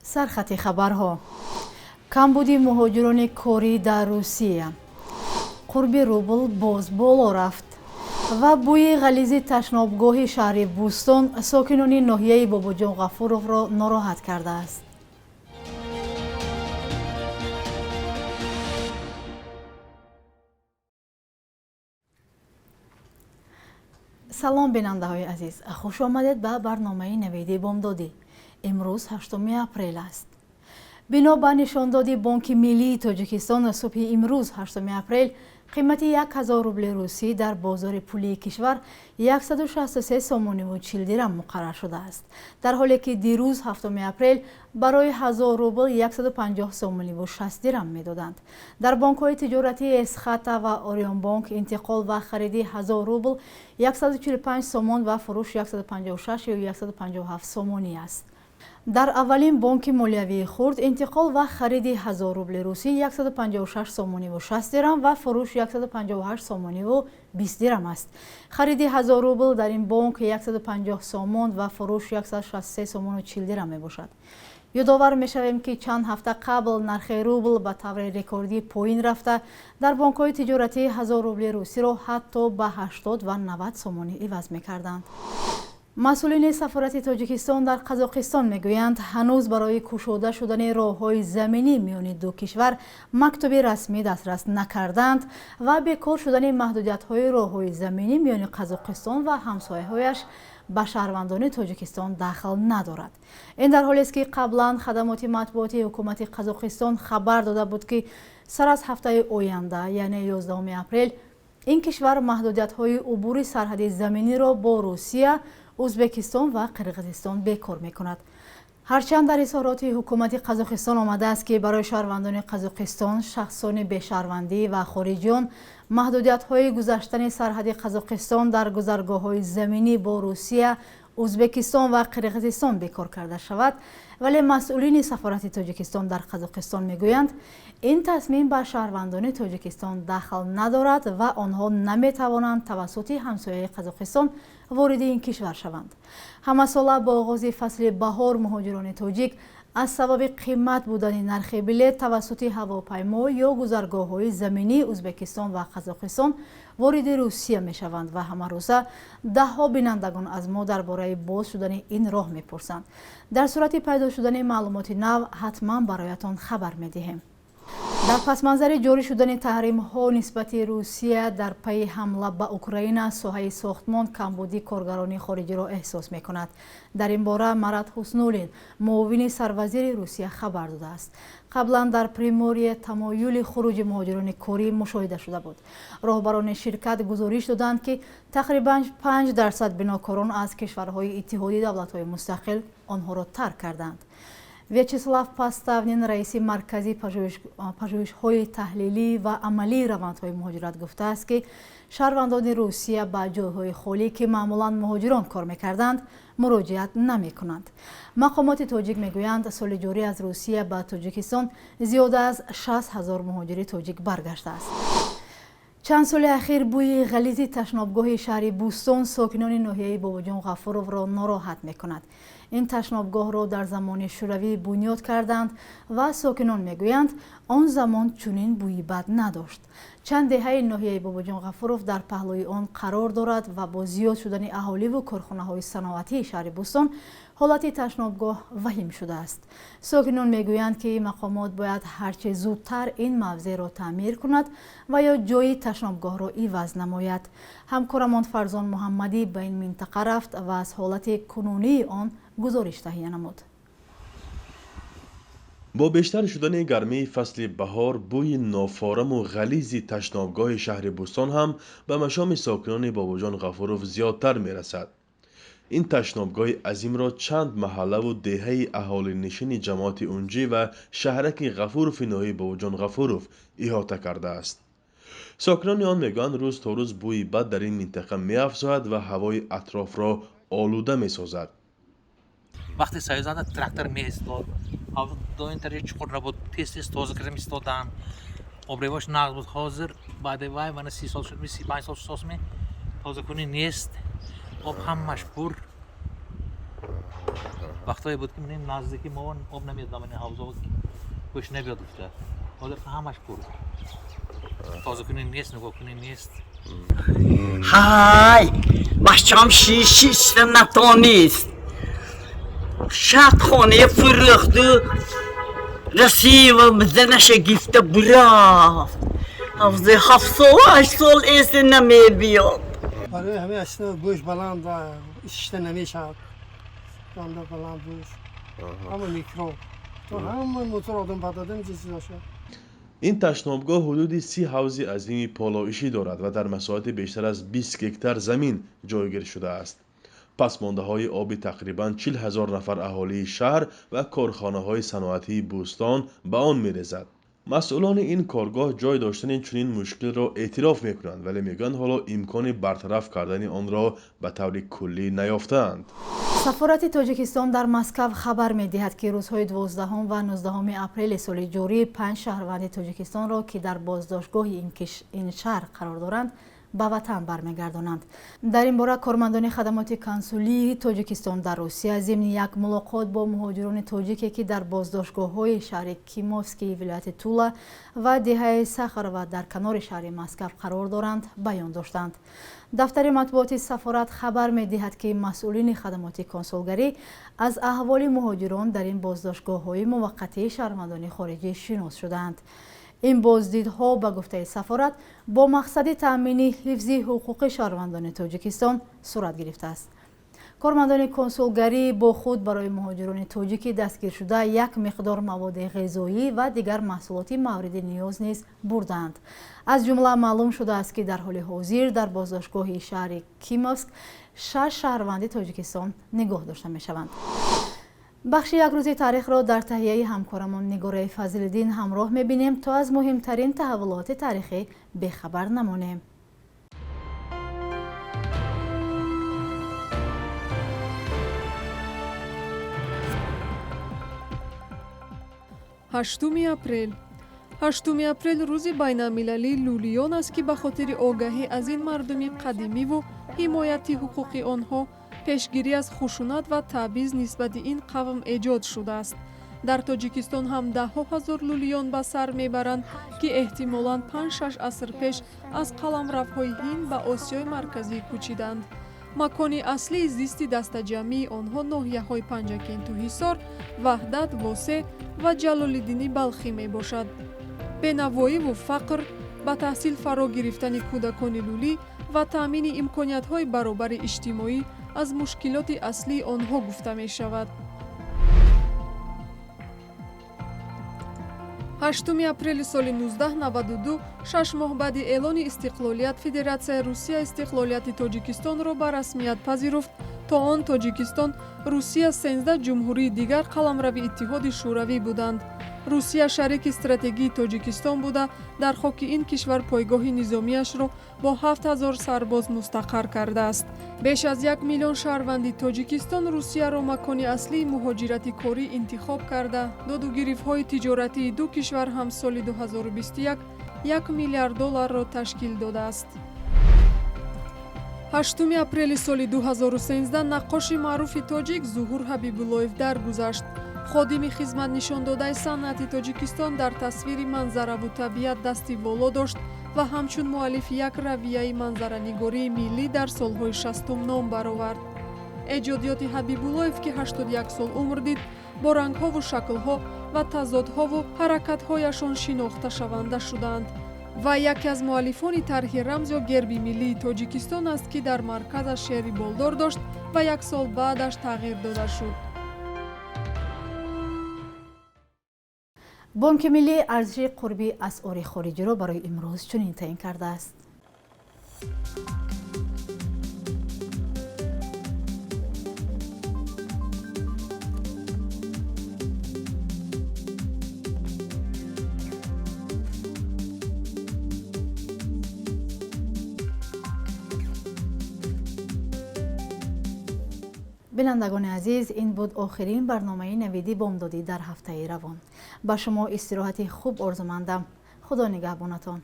سرخط خبرها کمبودی مهاجران کاری در روسیه قرب روبل باز بالا رفت و بوی غلیظ تشنابگاه شهر بوستون ساکنان ناحیه باباجان غفورov را ناراحت کرده است. سلام بیننده های عزیز، خوش آمدید به برنامه نویدی بامدادی. امروز 8 اپریل است. بنا به نشاندهی بانک ملی تاجیکستان صبح امروز 8 اپریل قیمت 1000 روبل روسی در بازار پولی کشور 163 سوم و 40 درم مقرر شده است، در حالی که دیروز 7 اپریل برای 1000 روبل 150 سوم و 60 درم میدادند. در بانک‌های تجارتی اسخاتا و اوریون بانک انتقال و خرید 1000 روبل 145 سومون و فروش 156 و 157 سومونی است. در اولین بانک مالیوی خرد انتقال و خرید 1000 روبل روسی 156 سومونی و 60 درم و فروش 158 سومونی و 20 درم است. خرید 1000 روبل در این بانک 150 سومون و فروش 163 سومون و 40 درم می باشد. یادآور می شویم که چند هفته قبل نرخ روبل به طور رکوردی پایین رفته در بانک های تجارتی 1000 روبل روسی را حتی به 80 و 90 سومونی عوض می کردند. مسئولین سفارت تاجیکستان در قزاقستان میگویند هنوز برای گشوده شدن راه‌های زمینی میان دو کشور مکتوب رسمی دسترس نکردند و بیکار شدن محدودیت‌های راه‌های زمینی میان قزاقستان و همسایه‌هایش به شهروندان تاجیکستان دخل ندارد. این در حالی است که قبلا خدمات مطبوعاتی حکومت قزاقستان خبر داده بود که سر از هفته آینده یعنی 11 اپریل این کشور محدودیت‌های عبور سرحدی زمینی را با روسیه، ازبکستان و قرقیزستان بیکار می‌کند. هرچند در اظهارات حکومت قزاقستان آمده است که برای شهروندان قزاقستان، شخصان بی‌شهروندی و خارجیان محدودیت‌های گذشتن سرحد قزاقستان در گذرگاه‌های زمینی با روسیه، ازبکستان و قرقیزستان بیکار کرده شود، ولی مسئولین سفارت تاجیکستان در قزاقستان میگویند این تصمیم به شهروندان تاجیکستان دخل ندارد و آنها نمیتوانند توسط همسایه قزاقستان وارد این کشور شوند. همساله با آغاز فصل بهار مهاجران تاجیک از سبب قیمت بودن نرخ بلیط توسط هواپیما یا گذرگاه‌های زمینی ازبکستان و قزاقستان وارد روسیه می‌شوند و همه روزه ده‌ها بینندگان از ما درباره باز شدن این راه می‌پرسند. در صورت پیدا شدن معلومات نو حتما برایتان خبر می‌دهیم. در پس منظر جاری شدن تحریم ها نسبت روسیه در پی حمله به اوکراین ساحه ساختمان کمبودی کارگران خارجی را احساس می کند. در این باره مراد حسنولین معاون سروزیر روسیه خبر داده است. قبلا در پریموری تمایل خروج مهاجران کاری مشاهده شده بود. راهبران شرکت گزارش دادند که تقریبا 5% بناکاران از کشورهای اتحادیه دولت‌های مستقل آنها را ترک کردند. ویاچسلاو پاستاونین رئیس مرکزی پژوهش‌های تحلیلی و عملی روندهای مهاجرت گفته است که شهروندان روسیه به جایهای خالی که معمولا مهاجران کار می‌کردند مراجعت نمی‌کنند. مقامات تاجیک می‌گویند سال جاری از روسیه به تاجیکستان زیاد از 60,000 مهاجر تاجیک برگشته است. چند سال اخیر بوی غلیظ تشنابگاه شهر بوستون ساکنان ناحیه باباجان غفورov را ناراحت می‌کند. این تشنابگاه را در زمان شوروی بنیاد کردند و ساکنان میگویند آن زمان چنین بوی بد نداشت. چند دهه ناحیه باباجان غفورov در پهلوی آن قرار دارد و با زیاد شدن اهالی و کارخانه‌های صنعتی شهر بوستون حالت تشنابگاه وخیم شده است. ساکنان میگویند که مقامات باید هرچه زودتر این موضع را تعمیر کند و یا جای تشنابگاه را عوض نماید. همکارمان فرزان محمدی به این منطقه رفت و از حالت کنونی آن گزارش تهیه نمود. با بیشتر شدن گرمی فصل بهار بوی نافارم و غلیظ تشنابگاه شهر بوستان هم به مشام ساکنان باباجان غفورov زیادتر میرسد. این تشنابگاه عظیم را چند محله و دهه اهالی نشین جماعت اونجی و شهرک غفورov ناحیه باباجان غفورov احاطه کرده است. ساکنان آن میگویند روز تا روز بوی بد در این منطقه میافزاید و هوای اطراف را آلوده میسازد. وقتی سایزنده تراکتور میایستاد، دو این طریق چقدر نبود، تیز تازه کردم ایستادم، آبریواش نقد بود. حاضر بعد وای من 30 سال شد، 35 سال شد می تازه کنی نیست، آب همش پر. وقتایی بود که می‌بینیم نزدیکی ما آب نمیاد دامن حوضا خوش نمیاد بیشتر. حالا همش پر. تازه کنی نیست، نگاه کنی نیست. های بچم شیش نتونست شرط خانه فرخته رسیم بزنش گفته برافت حفظه 7 سال 8 سال ایست نمی بیاد برای همه اصلا گوش بلند و اشته نمیشد بلند گوش همه میکروب تو همه موتور آدم بدادن چیزی شد. این تشنابگاه حدود 30 حوض عظیم پالایشی دارد و در مساحت بیشتر از 20 هکتار زمین جایگیر شده است. پسمانده‌های آبی تقریباً 40,000 نفر اهالی شهر و کارخانه‌های صنعتی بوستان به آن می‌ریزد. مسئولان این کارگاه جای داشتن چنین مشکل را اعتراف می‌کنند ولی میگن حالا امکان برطرف کردن آن را به طور کلی نیافتند. سفارت تاجیکستان در مسکو خبر می‌دهد که روزهای 12 و 19 اپریل سال جاری 5 شهروند تاجیکستان را که در بازداشتگاه این شهر قرار دارند به وطن برمیگردانند. در این باره کارمندان خدمات کنسولی تاجیکستان در روسیه ضمن یک ملاقات با مهاجران تاجیکی که در بازداشتگاه‌های شهر کیموفسکی ولایت تولا و دهه سخر و در کنار شهر مسکو قرار دارند بیان داشتند. دفتر مطبوعات سفارت خبر می‌دهد که مسئولین خدمات کنسولگری از احوال مهاجران در این بازداشتگاه‌های موقتی شهروندان خارجی شناس شدند. این بازدیدها به گفته سفارت با مقصد تأمین حفظ حقوق شهروندان تاجیکستان صورت گرفته است. کارمندان کنسولگری با خود برای مهاجران تاجیکی دستگیر شده یک مقدار مواد غذایی و دیگر محصولات مورد نیاز نیز بردند. از جمله معلوم شده است که در حال حاضر در بازداشتگاه شهر کیموفسک 6 شهروند تاجیکستان نگاه داشته می شوند. بخش یک روز تاریخ را در تهیه همکارمان نگاره فضل‌الدین همراه می‌بینیم تا از مهمترین تحولات تاریخی بخبر نمانیم. هشتم اپریل روز بین‌المللی لولیان است که به خاطر آگاهی از این مردم قدیمی و حمایت حقوق آنها پیشگیری از خشونت و تبعیض نسبت این قوم ایجاد شده است. در تاجیکستان هم 10,000 لولیان به سر میبرند که احتمالاً 5-6 عصر پیش از قلمروهای هند به آسیای مرکزی کوچیدند. مکان اصلی زیست دسته‌جمعی آنها ناحیه‌های پنجکین توحیصار، وحدت، واسع و جلال‌الدین بلخی می باشد. بینوایی و فقر، به تحصیل فرا گرفتن کودکان لولی و تامین امکانیت‌های برابر اجتماعی از مشکلات اصلی آنها گفته می شود. 8 اپریل سال 1992 6 ماه بعد اعلان استقلالیت فدراسیای روسیه استقلالیت تاجیکستان را به رسمیت پذیرفت. تا آن تاجیکستان، روسیه 13 جمهوری دیگر قلمرو اتحاد شوروی بودند. روسیه شریک استراتژی تاجیکستان بوده در خاک این کشور پایگاه نظامیش را با 7,000 سرباز مستقر کرده است. بیش از 1 میلیون شهروند تاجیکستان روسیه را مکان اصلی مهاجرت کاری انتخاب کرده. دادوگیری‌های تجارتی دو کشور هم سال 2021 $1 میلیارد را تشکیل داده است. 8 اپریل سال 2013 نقاش معروف تاجیک ظهور حبیب‌الله‌یف درگذشت. خادم خدمت نشان داده صنعت تاجیکستان در تصویر منظره و طبیعت دستی والا داشت و همچون مؤلف یک رویه منظره‌نگاری ملی در سالهای 60 نام برآورد. ایجادیات حبیب‌الله‌یف که 81 سال عمر دید، با رنگ‌ها و شکل‌ها و تضادها و حرکت‌هایشان شناخته شونده شدند و یکی از مؤلفان طرح رمز یا گرب ملی تاجیکستان است که در مرکز شهری بالدار داشت و 1 سال بعدش تغییر داده شد. بانک ملی ارزش قربی اسعار خارجی را برای امروز چنین تعیین کرده است. بینندگان عزیز، این بود آخرین برنامه نویدی بامدادی در هفته روان. با شما استراحت خوب آرزو مندم. خدا نگهبانتان.